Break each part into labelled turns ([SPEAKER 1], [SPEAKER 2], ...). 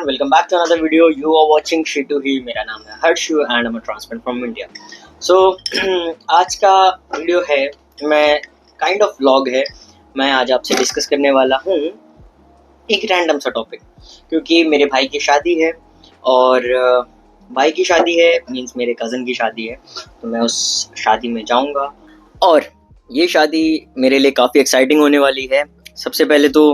[SPEAKER 1] welcome back to another video. You are watching Shitu ही मेरा नाम है Harshu and I'm a transplant from India. So आज का video है, मैं काइंड ऑफ व्लॉग है. मैं आज आपसे डिस्कस करने वाला हूँ एक रैंडम सा टॉपिक, क्योंकि मेरे भाई की शादी है और भाई की शादी है मीन्स मेरे कज़न की शादी है, तो मैं उस शादी में जाऊँगा और ये शादी मेरे लिए काफ़ी एक्साइटिंग होने वाली है. सबसे पहले तो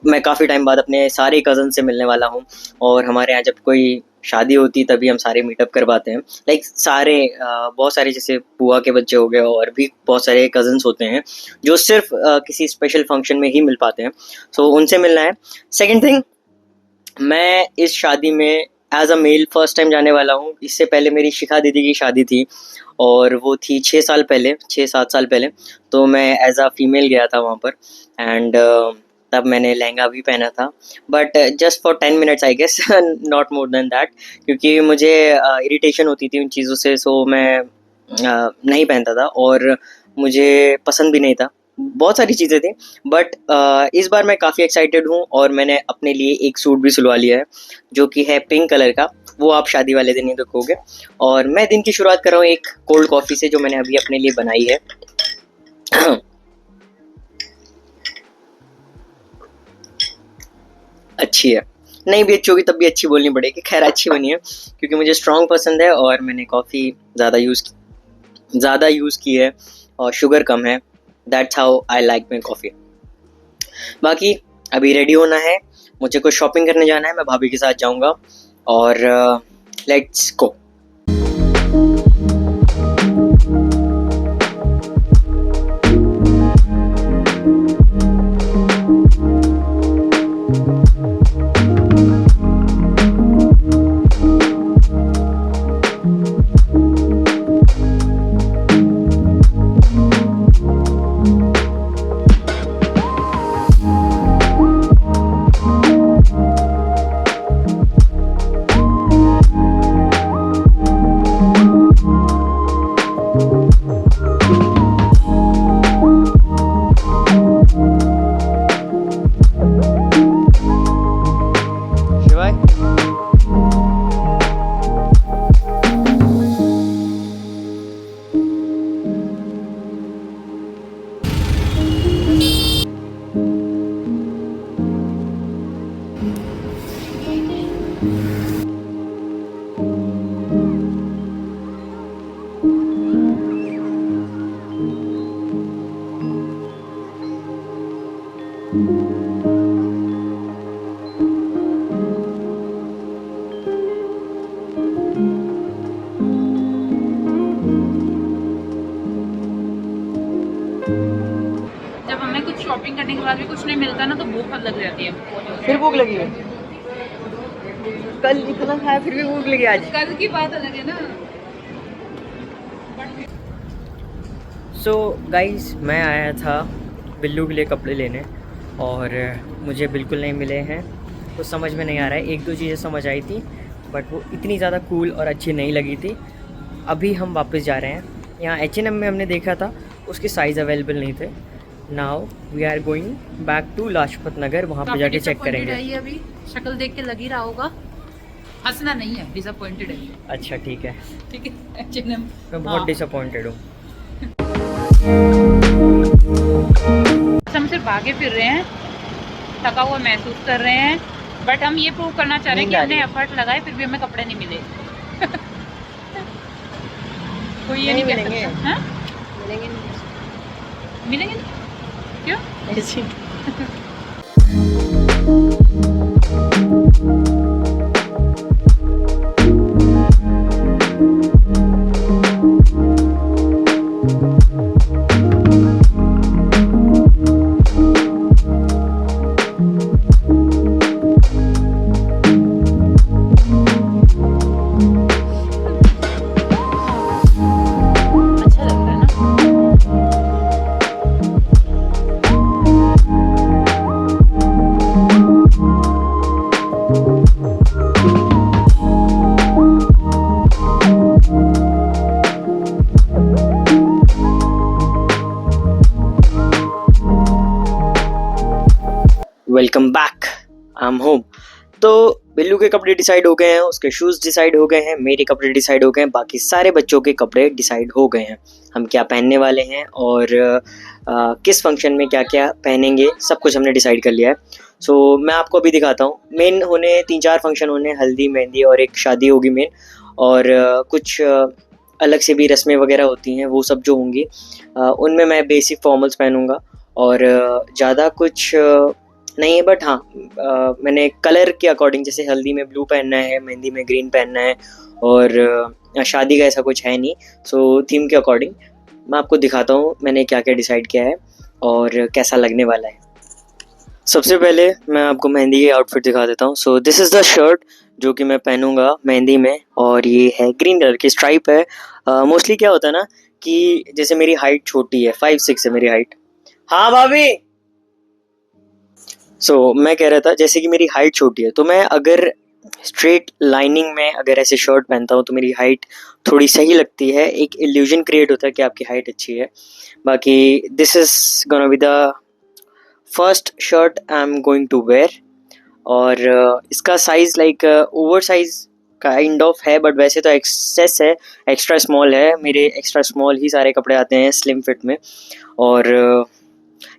[SPEAKER 1] मैं काफ़ी टाइम बाद अपने सारे कज़न से मिलने वाला हूँ और हमारे यहाँ जब कोई शादी होती तभी हम सारे मीटअप कर पाते हैं. लाइक सारे बहुत सारे जैसे बुआ के बच्चे हो गए और भी बहुत सारे कज़न्स होते हैं जो सिर्फ किसी स्पेशल फंक्शन में ही मिल पाते हैं. सो उनसे मिलना है. सेकंड थिंग, मैं इस शादी में as a male first time जाने वाला हूँ. इससे पहले मेरी शिखा दीदी की शादी थी और वो थी 6-7 साल पहले, तो मैं एज अ फीमेल गया था वहाँ पर एंड तब मैंने लहंगा भी पहना था, but just for 10 minutes I guess, not more than that, क्योंकि मुझे इरिटेशन होती थी उन चीज़ों से. सो मैं नहीं पहनता था और मुझे पसंद भी नहीं था. बहुत सारी चीज़ें थी, बट इस बार मैं काफ़ी एक्साइटेड हूँ और मैंने अपने लिए एक सूट भी सिलवा लिया है जो कि है पिंक कलर का. वो आप शादी वाले दिन ही देखोगे. और मैं दिन की शुरुआत कर रहा हूँ एक कोल्ड कॉफ़ी से जो मैंने अभी अपने लिए बनाई है. अच्छी है, नहीं भी अच्छी होगी तब भी अच्छी बोलनी पड़ेगी. खैर अच्छी बनी है क्योंकि मुझे स्ट्रॉन्ग पसंद है और मैंने कॉफ़ी ज़्यादा यूज़ की है और शुगर कम है. That's how I like my coffee. बाकी अभी रेडी होना है, मुझे कुछ शॉपिंग करने जाना है. मैं भाभी के साथ जाऊंगा और लेट्स गो.
[SPEAKER 2] जब हमें कुछ शॉपिंग करने के बाद भी कुछ नहीं मिलता ना तो भूख लग जाती है.
[SPEAKER 1] फिर भूख लगी है, कल इतना खाया फिर भी भूख लगी आज.
[SPEAKER 2] कल की बात अलग है ना.
[SPEAKER 1] सो गाइस, मैं आया था बिल्लू के लिए कपड़े लेने और मुझे बिल्कुल नहीं मिले हैं. कुछ समझ में नहीं आ रहा है. एक दो चीज़ें समझ आई थी बट वो इतनी ज़्यादा कूल और अच्छी नहीं लगी थी. अभी हम वापस जा रहे हैं. यहाँ H&M में हमने देखा था, उसके साइज़ अवेलेबल नहीं थे. Now we are going back to Lajpat Nagar. वहाँ पे जाके चेक करेंगे.
[SPEAKER 2] अभी शक्ल देख के लग ही रहा होगा, हंसना नहीं है, डिसअपॉइंटेड है.
[SPEAKER 1] अच्छा ठीक है,
[SPEAKER 2] ठीक है. H&M
[SPEAKER 1] मैं बहुत डिसअपॉइंटेड हूँ.
[SPEAKER 2] हम सिर्फ भागे फिर रहे हैं, थका हुआ महसूस कर रहे हैं, बट हम ये प्रूव करना चाह रहे हैं कि हमने एफर्ट लगाए फिर भी हमें कपड़े नहीं मिले. कोई ये नहीं कह सकता. हाँ? मिलेंगे नहीं? क्यों? अच्छा लग रहा है ना.
[SPEAKER 1] Welcome back. I am home. तो बिल्लू के कपड़े डिसाइड हो गए हैं, उसके शूज़ डिसाइड हो गए हैं, मेरे कपड़े डिसाइड हो गए हैं, बाकी सारे बच्चों के कपड़े डिसाइड हो गए हैं। हम क्या पहनने वाले हैं और किस फंक्शन में क्या क्या पहनेंगे, सब कुछ हमने डिसाइड कर लिया है। सो मैं आपको अभी दिखाता हूँ। मेन होने 3-4 फंक्शन होने, हल्दी, मेहंदी और एक शादी होगी मेन, और कुछ अलग से भी रस्में वगैरह होती हैं, वो सब जो होंगी उनमें मैं बेसिक फॉर्मल्स पहनूँगा और ज़्यादा कुछ नहीं है। बट हाँ, मैंने कलर के अकॉर्डिंग, जैसे हल्दी में ब्लू पहनना है, मेहंदी में ग्रीन पहनना है, और शादी का ऐसा कुछ है नहीं। सो थीम के अकॉर्डिंग मैं आपको दिखाता हूँ मैंने क्या क्या डिसाइड किया है और कैसा लगने वाला है। सबसे पहले मैं आपको मेहंदी की आउटफिट दिखा देता हूँ। So this is the shirt जो कि मैं पहनूंगा मेहंदी में, और ये है ग्रीन कलर की स्ट्राइप है। मोस्टली क्या होता है ना कि जैसे मेरी हाइट छोटी है, 5'6" है मेरी हाइट। हाँ भाभी। मैं कह रहा था, जैसे कि मेरी हाइट छोटी है, तो मैं अगर स्ट्रेट लाइनिंग में अगर ऐसे शर्ट पहनता हूँ तो मेरी हाइट थोड़ी सही लगती है, एक इल्यूजन क्रिएट होता है कि आपकी हाइट अच्छी है। बाकी this is gonna be the first shirt I am going to wear, और इसका size like over size kind of है, बट वैसे तो एक्सेस है, एक्स्ट्रा स्मॉल है। मेरे एक्स्ट्रा स्मॉल ही सारे कपड़े आते हैं स्लिम फिट में, और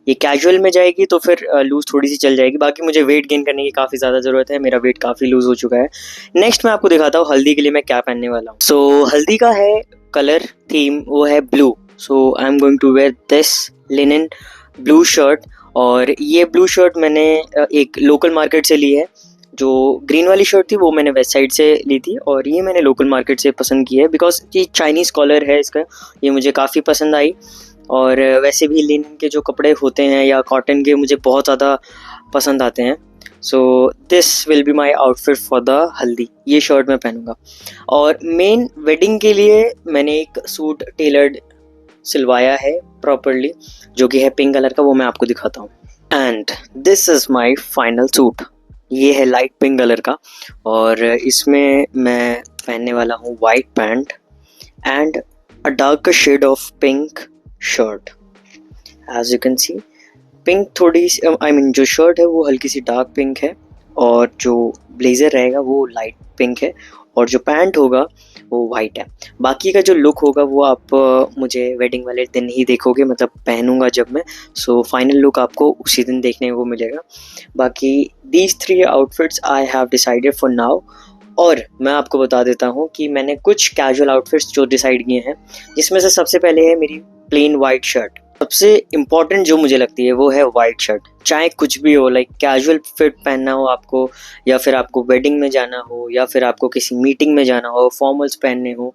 [SPEAKER 1] ये कैजुअल में जाएगी तो फिर लूज़ थोड़ी सी चल जाएगी। बाकी मुझे वेट गेन करने की काफ़ी ज़्यादा ज़रूरत है, मेरा वेट काफ़ी लूज़ हो चुका है। नेक्स्ट मैं आपको दिखाता हूँ हल्दी के लिए मैं क्या पहनने वाला हूँ। हल्दी का है कलर थीम, वो है blue. I am going to wear this linen blue shirt, और ये ब्लू शर्ट मैंने एक लोकल मार्केट से ली है। जो ग्रीन वाली शर्ट थी वो मैंने वेस्ट साइड से ली थी, और ये मैंने लोकल मार्केट से पसंद की है बिकॉज ये चाइनीज़ कॉलर है इसका, ये मुझे काफ़ी पसंद आई। और वैसे भी लिनन के जो कपड़े होते हैं या कॉटन के मुझे बहुत ज़्यादा पसंद आते हैं। This will be my outfit for the हल्दी, ये शर्ट मैं पहनूंगा। और मेन वेडिंग के लिए मैंने एक सूट टेलर्ड सिलवाया है प्रॉपरली, जो कि है पिंक कलर का, वो मैं आपको दिखाता हूँ। And this is my final suit, ये है लाइट पिंक कलर का, और इसमें मैं पहनने वाला हूँ white pant and a dark shade of pink shirt. As you can see, pink थोड़ी आई मीन जो शर्ट है वो हल्की सी डार्क पिंक है, और जो ब्लेज़र रहेगा वो लाइट पिंक है, और जो पैंट होगा वो वाइट है। बाकी का जो लुक होगा वो आप मुझे वेडिंग वाले दिन ही देखोगे, मतलब पहनूंगा जब मैं। फाइनल लुक आपको उसी दिन देखने को मिलेगा। बाकी these 3 outfits I have decided for now. और मैं आपको बता देता हूँ कि मैंने कुछ कैजुअल आउटफिट्स जो डिसाइड किए हैं, जिसमें से सबसे पहले है मेरी प्लेन वाइट शर्ट। सबसे इम्पॉर्टेंट जो मुझे लगती है वो है वाइट शर्ट, चाहे कुछ भी हो, लाइक कैजुअल फिट पहनना हो आपको, या फिर आपको वेडिंग में जाना हो, या फिर आपको किसी मीटिंग में जाना हो, फॉर्मल्स पहनने हो,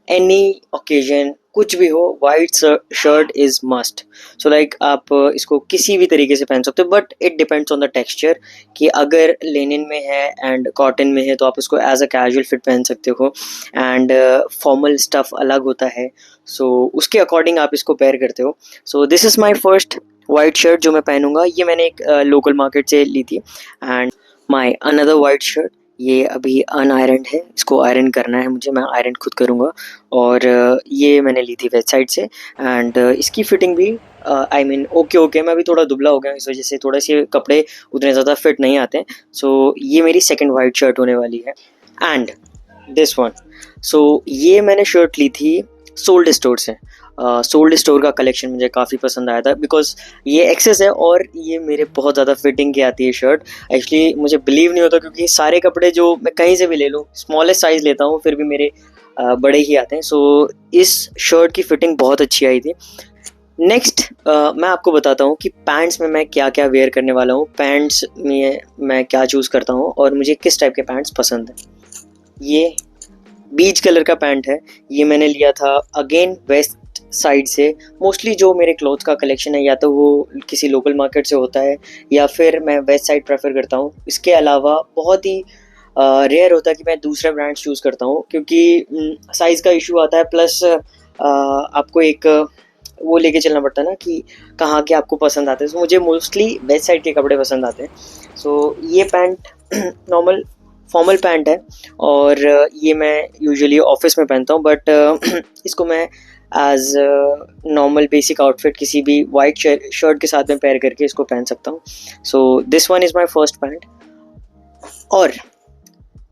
[SPEAKER 1] एनी ओकेजन कुछ भी हो, white shirt is must. Like आप इसको किसी भी तरीके से पहन सकते हो, but it depends on the texture, कि अगर लिनन में है एंड कॉटन में है तो आप इसको एज अ कैजुअल फिट पहन सकते हो, एंड फॉर्मल स्टफ अलग होता है, उसके अकॉर्डिंग आप इसको पेयर करते हो। This is my first white shirt जो मैं पहनूंगा, ये मैंने एक लोकल मार्केट से ली थी। And my another white shirt, ये अभी अनआयरन है, इसको आयरन करना है मुझे, मैं आयरन खुद करूँगा, और ये मैंने ली थी वेबसाइट से, एंड इसकी फिटिंग भी आई मीन ओके। मैं अभी थोड़ा दुबला हो गया, इस वजह से थोड़े से कपड़े उतने ज़्यादा फिट नहीं आते हैं। ये मेरी सेकंड वाइट शर्ट होने वाली है। एंड दिस वन, ये मैंने शर्ट ली थी सोल्ड स्टोर से। सोल्ड स्टोर का कलेक्शन मुझे काफ़ी पसंद आया था, बिकॉज ये एक्सेस है और ये मेरे बहुत ज़्यादा फिटिंग की आती है शर्ट। एक्चुअली मुझे बिलीव नहीं होता, क्योंकि सारे कपड़े जो मैं कहीं से भी ले लूँ, स्मॉलेस्ट साइज़ लेता हूँ, फिर भी मेरे बड़े ही आते हैं। इस शर्ट की फिटिंग बहुत अच्छी आई थी। नेक्स्ट मैं आपको बताता हूँ कि पैंट्स में मैं क्या क्या वेयर करने वाला हूँ, पैंट्स में मैं क्या चूज़ करता हूँ और मुझे किस टाइप के पैंट्स पसंद हैं। ये बीच कलर का पैंट है, ये मैंने लिया था अगेन वेस्ट साइड से। मोस्टली जो मेरे क्लोथ्स का कलेक्शन है या तो वो किसी लोकल मार्केट से होता है, या फिर मैं वेस्ट साइड प्रेफर करता हूँ। इसके अलावा बहुत ही रेयर होता है कि मैं दूसरे ब्रांड्स चूज़ करता हूँ, क्योंकि साइज़ का इशू आता है, प्लस आपको एक वो लेके चलना पड़ता है ना कि कहाँ के आपको पसंद आते हैं। मुझे मोस्टली वेस्ट साइड के कपड़े पसंद आते हैं। ये पैंट नॉर्मल फॉर्मल पैंट है, और ये मैं यूजुअली ऑफिस में पहनता हूँ, बट इसको मैं एज नॉर्मल बेसिक आउटफिट किसी भी वाइट शर्ट के साथ में पेयर करके इसको पहन सकता हूँ। This one is my first pant. और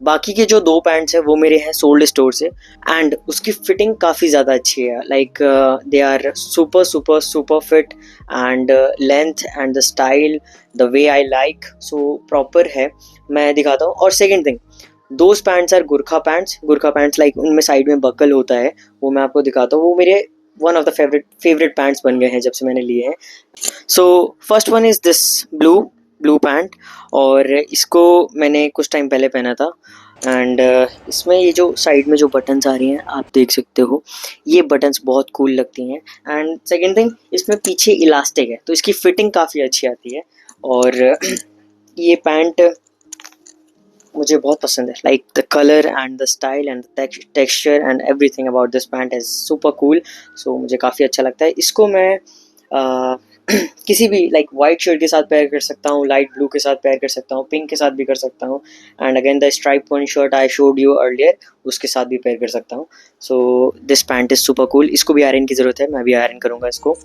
[SPEAKER 1] बाकी के जो 2 पैंट्स हैं वो मेरे हैं सोल्ड स्टोर से, एंड उसकी फिटिंग काफ़ी ज़्यादा अच्छी है। Like they are super super super fit, and length and the style the way I like, so proper है। मैं दिखाता हूँ। और second thing, those pants are gurkha pants. Gurkha pants like उनमें साइड में बकल होता है, वो मैं आपको दिखाता हूँ। वो मेरे one of the favourite pants बन गए हैं जब से मैंने लिए हैं। So first one is this blue pant, और इसको मैंने कुछ टाइम पहले पहना था। एंड इसमें ये जो साइड में जो बटन्स आ रही हैं आप देख सकते हो, ये बटन्स बहुत कूल लगती हैं। एंड सेकेंड थिंग, इसमें पीछे इलास्टिक है तो इसकी फिटिंग काफ़ी अच्छी आती है। और ये पैंट मुझे बहुत पसंद है। Like the colour and the style and the texture and everything about this pant is super cool. So मुझे काफ़ी अच्छा लगता है। इसको मैं किसी भी लाइक वाइट शर्ट के साथ पेयर कर सकता हूँ, लाइट ब्लू के साथ पेयर कर सकता हूँ, पिंक के साथ भी कर सकता हूँ, and again the stripe one shirt I showed you earlier, उसके साथ भी पेयर कर सकता हूँ। So this pant is super cool. इसको भी आयरन की ज़रूरत है, मैं भी आयरन करूँगा इसको।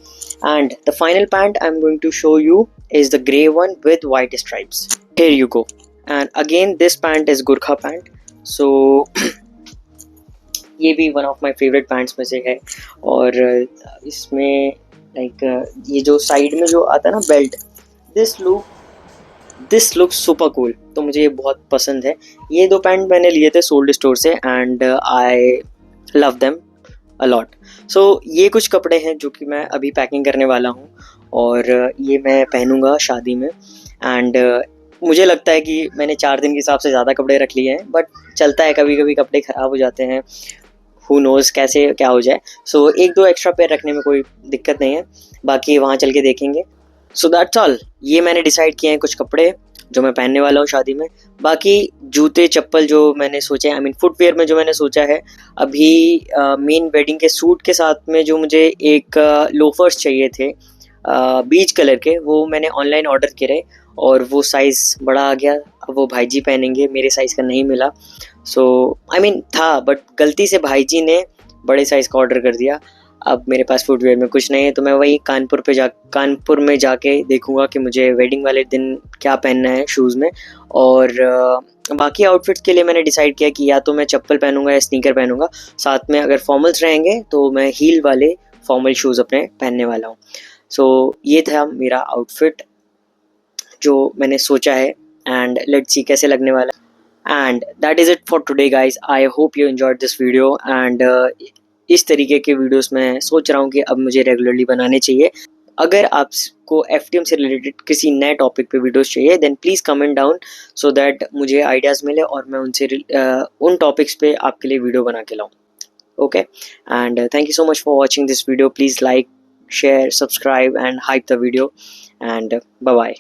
[SPEAKER 1] And the final pant I am going to show you is the grey one with white stripes. Here you go. And again this pant is gurkha pant. So ये भी one of my favourite pants में से है। और इसमें like ये जो side में जो आता है ना belt, this look super cool, तो मुझे ये बहुत पसंद है। ये 2 पैंट मैंने लिए थे सोल्ड स्टोर से, and I love them a lot. So ये कुछ कपड़े हैं जो कि मैं अभी पैकिंग करने वाला हूँ, और ये मैं पहनूंगा शादी में। एंड मुझे लगता है कि मैंने 4 दिन के हिसाब से ज़्यादा कपड़े रख लिए हैं, बट चलता है, कभी कभी कपड़े ख़राब हो जाते हैं, हु नोज़ कैसे क्या हो जाए। सो 1-2 एक्स्ट्रा पेयर रखने में कोई दिक्कत नहीं है, बाकी वहाँ चल के देखेंगे। So that's all. ये मैंने डिसाइड किए हैं कुछ कपड़े जो मैं पहनने वाला हूँ शादी में। बाकी जूते चप्पल जो मैंने सोचे, आई मीन फुटवेयर में जो मैंने सोचा है, अभी मेन वेडिंग के सूट के साथ में जो मुझे एक लोफर्स चाहिए थे बीच कलर के, वो मैंने ऑनलाइन ऑर्डर करे, और वो साइज़ बड़ा आ गया। अब वो भाई जी पहनेंगे, मेरे साइज़ का नहीं मिला। सो आई मीन था, बट गलती से भाई जी ने बड़े साइज़ का ऑर्डर कर दिया। अब मेरे पास फुटवेयर में कुछ नहीं है, तो मैं वही कानपुर में जाके देखूंगा कि मुझे वेडिंग वाले दिन क्या पहनना है शूज़ में। और बाकी आउटफिट्स के लिए मैंने डिसाइड किया कि या तो मैं चप्पल पहनूंगा या स्नीकर पहनूंगा, साथ में अगर फॉर्मल्स रहेंगे तो मैं हील वाले फॉर्मल शूज़ अपने पहनने वाला हूँ। सो ये था मेरा आउटफिट जो मैंने सोचा है, एंड लेट्स सी कैसे लगने वाला है। And that is it for today guys. I hope you enjoyed this video, and इस तरीके के वीडियोस मैं सोच रहा हूँ कि अब मुझे रेगुलरली बनाने चाहिए। अगर आपको एफटीएम से रिलेटेड किसी नए टॉपिक पे वीडियोस चाहिए, then please comment down, so that मुझे आइडियाज़ मिले और मैं उनसे उन टॉपिक्स पे आपके लिए वीडियो बना के लाऊँ। Okay, and thank you so much for watching this video. Please like, share, subscribe and hype the video, and bye bye.